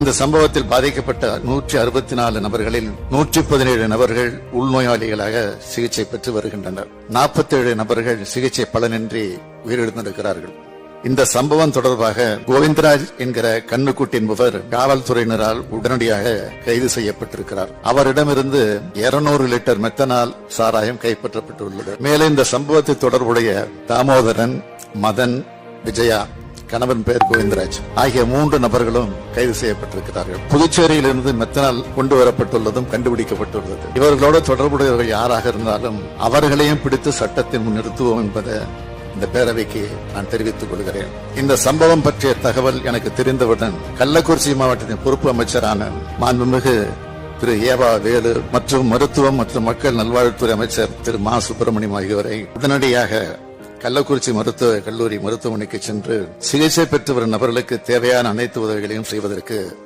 இந்த சம்பவத்தில் பாதிக்கப்பட்ட 164 நபர்களில் 117 நபர்கள் உள்நோயாளிகளாக சிகிச்சை பெற்று வருகின்றனர். 47 நபர்கள் சிகிச்சை பலனின்றி உயிரிழந்திருக்கிறார்கள். இந்த சம்பவம் தொடர்பாக கோவிந்தராஜ் என்கிற கண்ணுக்குட்டி என்பவர் காவல்துறையினரால் உடனடியாக கைது செய்யப்பட்டிருக்கிறார். அவரிடமிருந்து 200 லிட்டர் மெத்தனால் சாராயம் கைப்பற்றப்பட்டுள்ளது. மேலும் இந்த சம்பவத்தை தொடர்புடைய தாமோதரன், மதன், விஜயா, கணவன் பெயர் கோவிந்தராஜ் ஆகிய 3 நபர்களும் கைது செய்யப்பட்டிருக்கிறார்கள். புதுச்சேரியிலிருந்து மெத்தனால் கொண்டு வரப்பட்டுள்ளதும் கண்டுபிடிக்கப்பட்டுள்ளது. இவர்களோடு தொடர்புடையவர்கள் யாராக இருந்தாலும் அவர்களையும் பிடித்து சட்டத்தின் முன் நிறுத்துவோம் என்பதை இந்த பேரவைக்கு நான் தெரிவித்துக் கொள்கிறேன். இந்த சம்பவம் பற்றிய தகவல் எனக்கு தெரிந்தவுடன் கள்ளக்குறிச்சி மாவட்டத்தின் பொறுப்பு அமைச்சரான மாண்புமிகு திரு ஏவா வேலு மற்றும் மருத்துவம் மற்றும் மக்கள் நல்வாழ்வுத்துறை அமைச்சர் திரு மா சுப்பிரமணியம் ஆகியோரை உடனடியாக கள்ளக்குறிச்சி மருத்துவக் கல்லூரி மருத்துவமனைக்கு சென்று சிகிச்சை பெற்று வரும் நபர்களுக்கு தேவையான அனைத்து உதவிகளையும் செய்வதற்கு